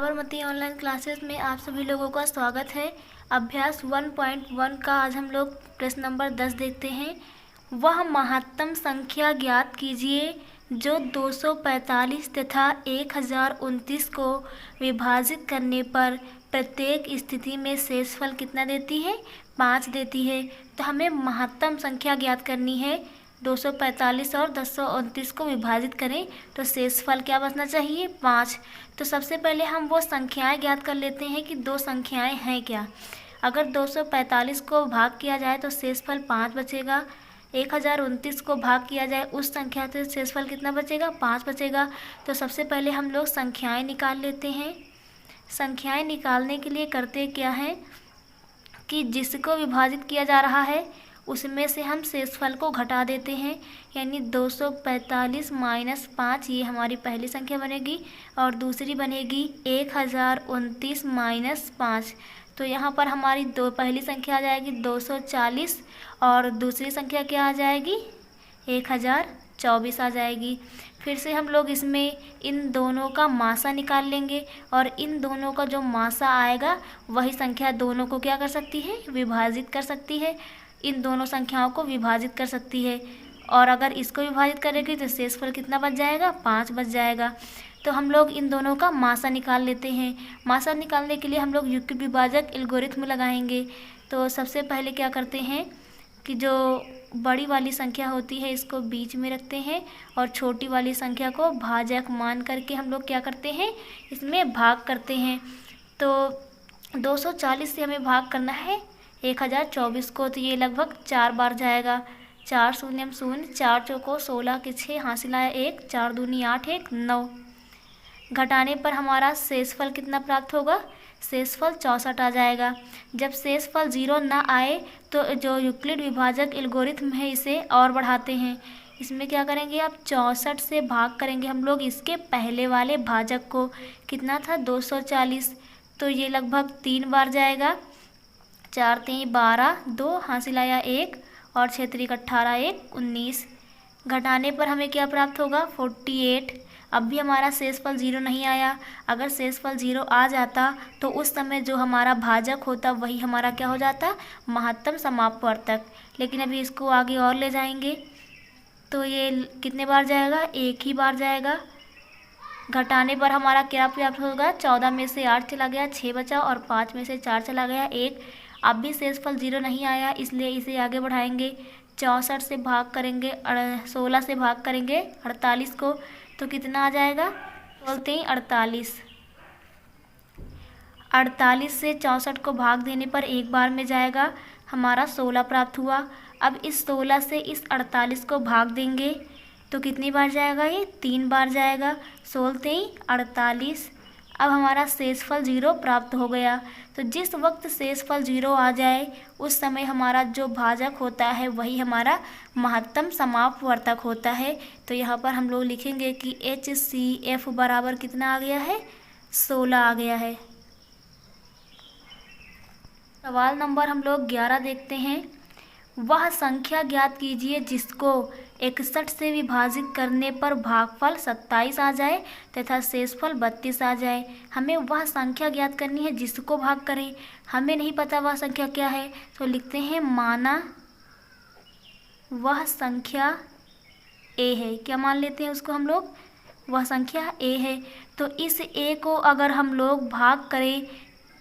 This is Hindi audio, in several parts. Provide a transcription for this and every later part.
साबरमती ऑनलाइन क्लासेस में आप सभी लोगों का स्वागत है। अभ्यास 1.1 का आज हम लोग प्रश्न नंबर 10 देखते हैं। वह महत्तम संख्या ज्ञात कीजिए जो 245 तथा 1029 को विभाजित करने पर प्रत्येक स्थिति में शेषफल कितना देती है? 5 देती है। तो हमें महत्तम संख्या ज्ञात करनी है। 245 और 1029 को विभाजित करें तो शेषफल क्या बचना चाहिए? 5। तो सबसे पहले हम वो संख्याएं ज्ञात कर लेते हैं कि दो संख्याएं हैं क्या। अगर 245 को भाग किया जाए तो शेषफल 5 बचेगा। 1029 को भाग किया जाए उस संख्या से शेषफल कितना बचेगा? 5 बचेगा। तो सबसे पहले हम लोग संख्याएं निकाल लेते हैं। संख्याएं निकालने के लिए करते क्या है कि जिसको विभाजित किया जा रहा है उसमें से हम शेषफल को घटा देते हैं, यानी 245 माइनस 5 ये हमारी पहली संख्या बनेगी और दूसरी बनेगी 1029 माइनस 5। तो यहाँ पर हमारी पहली संख्या आ जाएगी 240 और दूसरी संख्या क्या आ जाएगी? 1024 आ जाएगी। फिर से हम लोग इसमें इन दोनों का मासा निकाल लेंगे और इन दोनों का जो मासा आएगा वही संख्या दोनों को क्या कर सकती है? विभाजित कर सकती है। इन दोनों संख्याओं को विभाजित कर सकती है और अगर इसको विभाजित करेगी तो शेषफल कितना बच जाएगा? 5 बच जाएगा। तो हम लोग इन दोनों का मासा निकाल लेते हैं। मासा निकालने के लिए हम लोग युक्ति विभाजक एल्गोरिथ्म लगाएंगे। तो सबसे पहले क्या करते हैं कि जो बड़ी वाली संख्या होती है इसको बीच में रखते हैं और छोटी वाली संख्या को भाजक मान करके हम लोग क्या करते हैं? इसमें भाग करते हैं। तो 240 से हमें भाग करना है 1024 को, तो ये लगभग 4 बार जाएगा। 4 शून्यम शून्य, 4 चौको 16 के 6 हासिल आया 1, 4 दूनी 8 1 9। घटाने पर हमारा शेषफल कितना प्राप्त होगा? शेषफल 64 आ जाएगा। जब शेषफल 0 ना आए तो जो यूक्लिड विभाजक एल्गोरिथ्म है इसे और बढ़ाते हैं। इसमें क्या करेंगे? आप 64 से भाग करेंगे हम लोग इसके पहले वाले भाजक को। कितना था? 240। तो ये लगभग 3 बार जाएगा। 4 3 12, 2 हासिल आया 1 और 6 3 18 1 19। घटाने पर हमें क्या प्राप्त होगा? 48। अब भी हमारा शेषफल 0 नहीं आया। अगर शेषफल 0 आ जाता तो उस समय जो हमारा भाजक होता वही हमारा क्या हो जाता? महत्तम समापवर्तक। लेकिन अभी इसको आगे और ले जाएंगे तो ये कितने बार जाएगा? 1 ही बार जाएगा। घटाने पर हमारा क्या प्राप्त होगा? 14 में से 8 चला गया, 6 बचा और 5 में से 4 चला गया 1। अब भी शेषफल 0 नहीं आया इसलिए इसे आगे बढ़ाएंगे। 64 से भाग करेंगे 16 से भाग करेंगे 48 को, तो कितना आ जाएगा? बोलते हैं 48। 48 से 64 को भाग देने पर एक बार में जाएगा, हमारा 16 प्राप्त हुआ। अब इस 16 से इस 48 को भाग देंगे तो कितनी बार जाएगा? ये 3 बार जाएगा। 16 48। अब हमारा शेषफल 0 प्राप्त हो गया। तो जिस वक्त शेषफल 0 आ जाए उस समय हमारा जो भाजक होता है वही हमारा महत्तम समापवर्तक होता है। तो यहाँ पर हम लोग लिखेंगे कि HCF बराबर कितना आ गया है? 16 आ गया है। सवाल नंबर हम लोग 11 देखते हैं। वह संख्या ज्ञात कीजिए जिसको 61 से विभाजित करने पर भागफल 27 आ जाए तथा शेषफल 32 आ जाए। हमें वह संख्या ज्ञात करनी है जिसको भाग करें। हमें नहीं पता वह संख्या क्या है, तो लिखते हैं माना वह संख्या A है। क्या मान लेते हैं उसको हम लोग? वह संख्या A है। तो इस A को अगर हम लोग भाग करें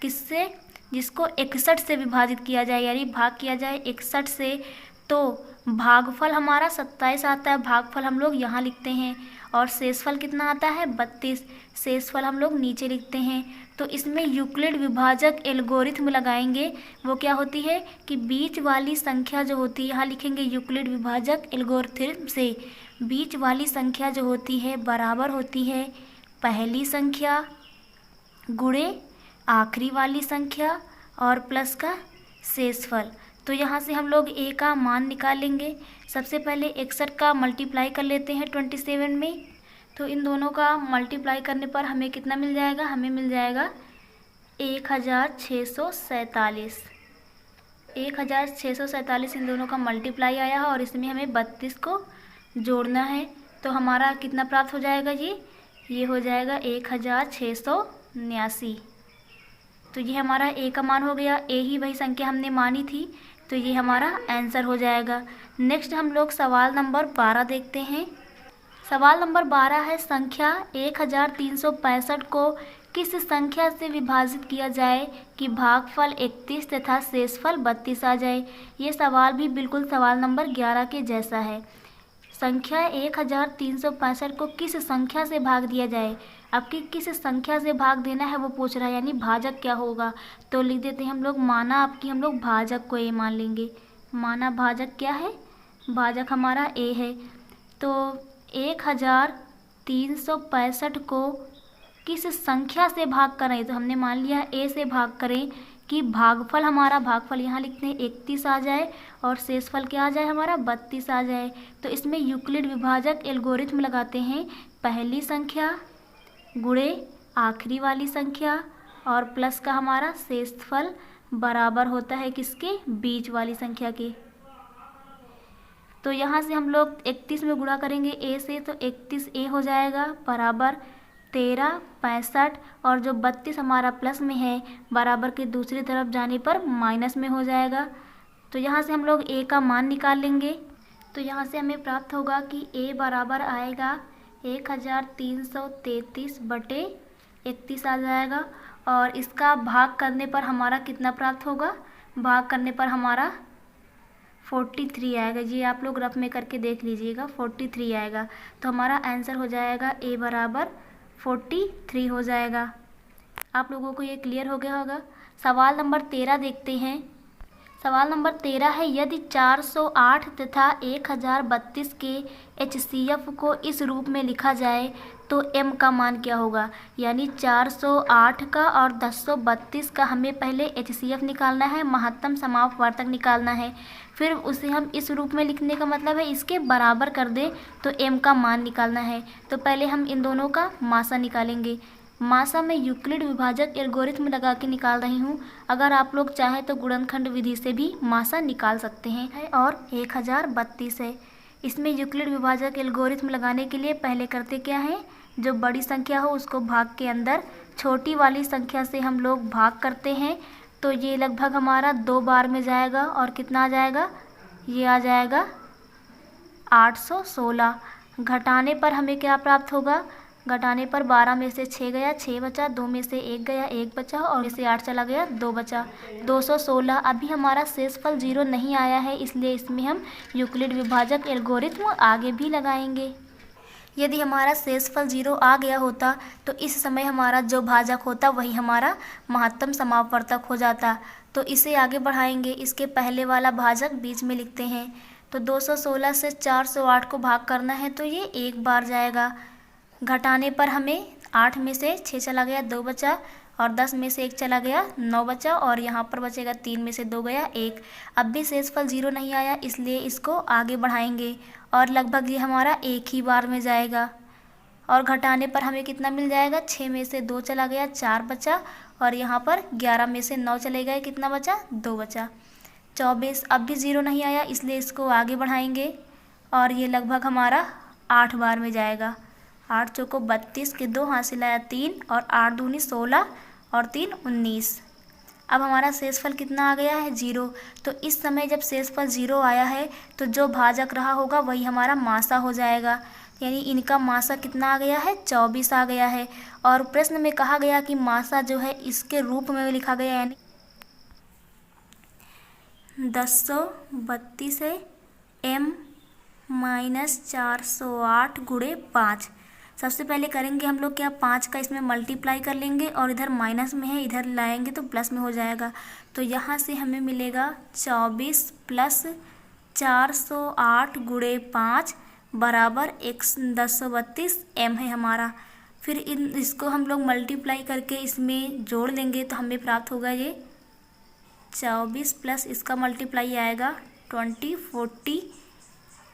किससे? जिसको 61 से विभाजित किया जाए, यानी भाग किया जाए 61 से, तो भागफल हमारा 27 आता है। भागफल हम लोग यहाँ लिखते हैं और शेषफल कितना आता है? 32। शेषफल हम लोग नीचे लिखते हैं। तो इसमें यूक्लिड विभाजक एल्गोरिथ्म लगाएंगे। वो क्या होती है कि बीच वाली संख्या जो होती है, यहाँ लिखेंगे यूक्लिड विभाजक एल्गोरिथ्म से बीच वाली संख्या जो होती है बराबर होती है पहली संख्या गुणे आखिरी वाली संख्या और प्लस का शेषफल। तो यहाँ से हम लोग A का मान निकाल लेंगे। सबसे पहले 61 का मल्टीप्लाई कर लेते हैं 27 में। तो इन दोनों का मल्टीप्लाई करने पर हमें कितना मिल जाएगा? हमें मिल जाएगा 1647। 1647 इन दोनों का मल्टीप्लाई आया है और इसमें हमें 32 को जोड़ना है। तो हमारा कितना प्राप्त हो जाएगा? ये हो जाएगा 1647। 89। तो ये हमारा ए का मान हो गया। ए ही वही संख्या हमने मानी थी, तो ये हमारा आंसर हो जाएगा। नेक्स्ट हम लोग सवाल नंबर 12 देखते हैं। सवाल नंबर 12 है, संख्या 1365 को किस संख्या से विभाजित किया जाए कि भागफल 31 तथा शेषफल 32 आ जाए। ये सवाल भी बिल्कुल सवाल नंबर 11 के जैसा है। संख्या 1365 को किस संख्या से भाग दिया जाए। अब किस संख्या से भाग देना है वो पूछ रहा है, यानी भाजक क्या होगा। तो लिख देते हैं हम लोग, माना आपकी हम लोग भाजक को ए मान लेंगे। माना भाजक क्या है, भाजक हमारा ए है। तो 1365 को किस संख्या से भाग करें, तो हमने मान लिया ए से भाग करें कि भागफल हमारा, भागफल यहाँ लिखते हैं 31 आ जाए और शेषफल क्या आ जाए हमारा 32 आ जाए। तो इसमें यूक्लिड विभाजक एल्गोरिथम लगाते हैं, पहली संख्या गुणे आखिरी वाली संख्या और प्लस का हमारा शेषफल बराबर होता है किसके, बीच वाली संख्या के। तो यहाँ से हम लोग 31 में गुणा करेंगे ए से, तो 31 हो जाएगा बराबर 13 65 और जो 32 हमारा प्लस में है बराबर के दूसरी तरफ जाने पर माइनस में हो जाएगा। तो यहाँ से हम लोग ए का मान निकाल लेंगे। तो यहाँ से हमें प्राप्त होगा कि ए बराबर आएगा 1333/31 आ जाएगा। और इसका भाग करने पर हमारा कितना प्राप्त होगा, भाग करने पर हमारा 43 आएगा। जी आप लोग रफ में करके देख लीजिएगा, 43 आएगा। तो हमारा आंसर हो जाएगा ए बराबर 43 हो जाएगा। आप लोगों को ये क्लियर हो गया होगा। सवाल नंबर 13 देखते हैं। सवाल नंबर 13 है, यदि 408 तथा 1032 के HCF को इस रूप में लिखा जाए तो m का मान क्या होगा। यानी 408 का और 1032 का हमें पहले HCF निकालना है, महत्तम समापवर्तक निकालना है। फिर उसे हम इस रूप में लिखने का मतलब है इसके बराबर कर दें तो m का मान निकालना है। तो पहले हम इन दोनों का मासा निकालेंगे। मासा में यूक्लिड विभाजक एल्गोरिथम लगा के निकाल रही हूँ। अगर आप लोग चाहें तो गुणनखंड विधि से भी मासा निकाल सकते हैं। और 1032 है। इसमें यूक्लिड विभाजक एल्गोरिथम लगाने के लिए पहले करते क्या है, जो बड़ी संख्या हो उसको भाग के अंदर छोटी वाली संख्या से हम लोग भाग करते हैं। तो ये लगभग हमारा 2 बार में जाएगा और कितना आ जाएगा, ये आ जाएगा 816। घटाने पर हमें क्या प्राप्त होगा, घटाने पर 12 में से 6 गया, 6 बचा, 2 में से 1 गया, 1 बचा और में से 8 चला गया, 2 बचा, 216। अभी हमारा शेषफल 0 नहीं आया है, इसलिए इसमें हम यूक्लिड विभाजक एल्गोरिथम आगे भी लगाएंगे। यदि हमारा शेषफल 0 आ गया होता तो इस समय हमारा जो भाजक होता वही हमारा महत्तम समापवर्तक हो जाता। तो इसे आगे बढ़ाएंगे, इसके पहले वाला भाजक बीच में लिखते हैं। तो 216 से 408 को भाग करना है तो ये 1 बार जाएगा। घटाने पर हमें 8 में से 6 चला गया, 2 बचा और 10 में से 1 चला गया, 9 बचा और यहाँ पर बचेगा 3 में से 2 गया, 1। अब भी शेषफल 0 नहीं आया, इसलिए इसको आगे बढ़ाएंगे और लगभग ये हमारा 1 ही बार में जाएगा। और घटाने पर हमें कितना मिल जाएगा, 6 में से 2 चला गया, 4 बचा और यहाँ पर 11 में से 9 चले गए, कितना बचा, 2 बचा, 24। अब भी 0 नहीं आया, इसलिए इसको आगे बढ़ाएंगे और ये लगभग हमारा 8 बार में जाएगा। 8 चौको 32 के 2 हासिल आया 3 और 8 दूनी 16 और 3 19। अब हमारा शेषफल कितना आ गया है, 0। तो इस समय जब शेषफल 0 आया है तो जो भाजक रहा होगा वही हमारा मासा हो जाएगा। यानी इनका मासा कितना आ गया है, 24 आ गया है। और प्रश्न में कहा गया कि मासा जो है इसके रूप में लिखा गया, यानी 1032 है m - 408 गुणे 5। सबसे पहले करेंगे हम लोग क्या, 5 का इसमें मल्टीप्लाई कर लेंगे और इधर माइनस में है, इधर लाएंगे तो प्लस में हो जाएगा। तो यहाँ से हमें मिलेगा 24 + 408 गुणे 5 बराबर 1032 m है हमारा। फिर इसको हम लोग मल्टीप्लाई करके इसमें जोड़ लेंगे तो हमें प्राप्त होगा ये 24 प्लस इसका मल्टीप्लाई आएगा 20 40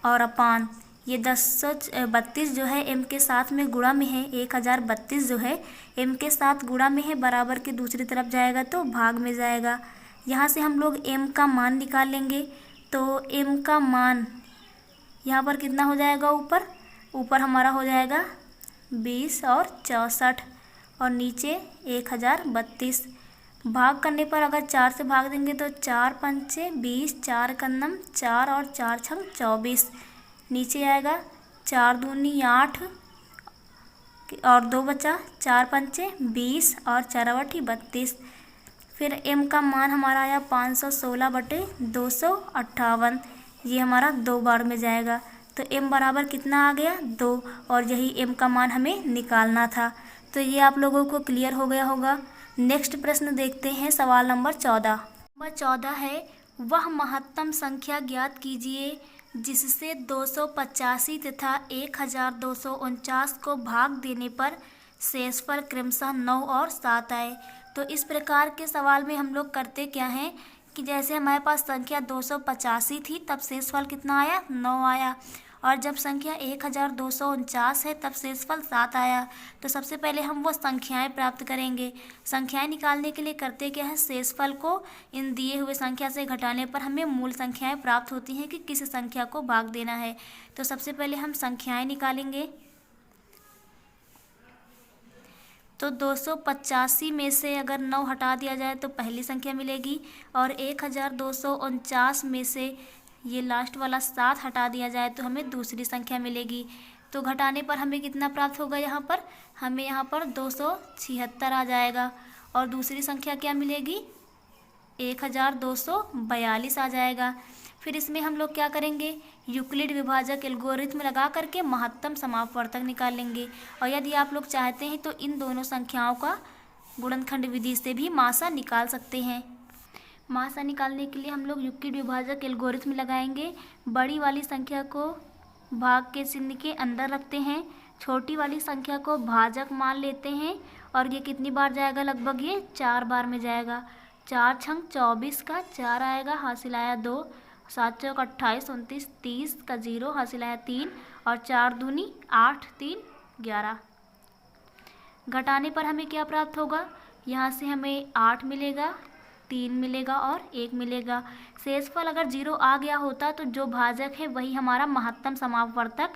और अपान ये 1032 जो है m के साथ में गुणा में है, 1032 जो है m के साथ गुणा में है, बराबर के दूसरी तरफ जाएगा तो भाग में जाएगा। यहाँ से हम लोग m का मान निकाल लेंगे। तो m का मान यहाँ पर कितना हो जाएगा, ऊपर हमारा हो जाएगा 20 और 64 और नीचे 1032। भाग करने पर अगर 4 से भाग देंगे तो 4 पंचे 20, 4 कन्नम 4 और 4 छंग 24। नीचे आएगा 4 दूनी 8 और 2 बचा, 4 पंचे 20 और 4 अठी 32। फिर m का मान हमारा आया 516/258। ये हमारा 2 बार में जाएगा, तो m बराबर कितना आ गया 2, और यही m का मान हमें निकालना था। तो ये आप लोगों को क्लियर हो गया होगा। नेक्स्ट प्रश्न देखते हैं, सवाल नंबर 14। नंबर 14 है, वह महत्तम संख्या ज्ञात कीजिए जिससे 285 तथा 1249 को भाग देने पर शेषफल क्रमशः 9 और 7 आए। तो इस प्रकार के सवाल में हम लोग करते क्या हैं कि जैसे हमारे पास संख्या 285 थी तब शेषफल कितना आया 9 आया, और जब संख्या 1249 है तब शेषफल 7 आया। तो सबसे पहले हम वो संख्याएं प्राप्त करेंगे। संख्याएं निकालने के लिए करते क्या है, शेषफल को इन दिए हुए संख्या से घटाने पर हमें मूल संख्याएं प्राप्त होती हैं कि किस संख्या को भाग देना है। तो सबसे पहले हम संख्याएं निकालेंगे। तो 285 में से अगर 9 हटा दिया जाए तो पहली संख्या मिलेगी, और 1249 में से ये लास्ट वाला 7 हटा दिया जाए तो हमें दूसरी संख्या मिलेगी। तो घटाने पर हमें कितना प्राप्त होगा, हमें यहाँ पर 276 आ जाएगा, और दूसरी संख्या क्या मिलेगी 1242 आ जाएगा। फिर इसमें हम लोग क्या करेंगे, यूक्लिड विभाजक एल्गोरिथ्म लगा करके महत्तम समापवर्तक निकालेंगे। और यदि आप लोग चाहते हैं तो इन दोनों संख्याओं का गुणनखंड विधि से भी मासा निकाल सकते हैं। मासा निकालने के लिए हम लोग यूक्लिड विभाजक एल्गोरिथ्म लगाएंगे। बड़ी वाली संख्या को भाग के चिन्ह के अंदर रखते हैं, छोटी वाली संख्या को भाजक मान लेते हैं, और ये कितनी बार जाएगा, लगभग ये 4 बार में जाएगा। 4 छंग 24 का 4 आएगा, हासिल आया 2, 7 चौक 28, 29, 30 का 0 हासिल आया 3, और 4 दूनी 8, 3 11। घटाने पर हमें क्या प्राप्त होगा, यहाँ से हमें 8 मिलेगा, 3 मिलेगा और 1 मिलेगा। शेषफल अगर 0 आ गया होता तो जो भाजक है वही हमारा महत्तम समापवर्तक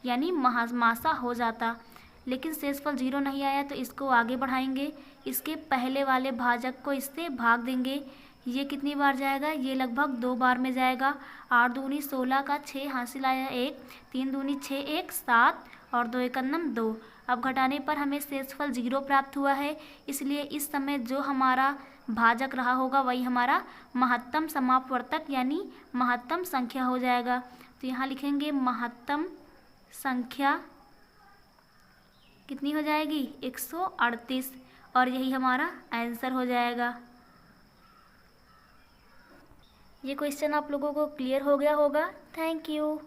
यानी मासा हो जाता, लेकिन शेषफल 0 नहीं आया तो इसको आगे बढ़ाएंगे। इसके पहले वाले भाजक को इससे भाग देंगे। ये कितनी बार जाएगा, ये लगभग 2 बार में जाएगा। 8 दूनी 16 का 6 हासिल आया 1, 3 दूनी 6, 1 7 और 2 एकन्नम 2। अब घटाने पर हमें शेषफल 0 प्राप्त हुआ है, इसलिए इस समय जो हमारा भाजक रहा होगा वही हमारा महत्तम समापवर्तक यानी महत्तम संख्या हो जाएगा। तो यहाँ लिखेंगे महत्तम संख्या कितनी हो जाएगी 138, और यही हमारा आंसर हो जाएगा। ये क्वेश्चन आप लोगों को क्लियर हो गया होगा। Thank you.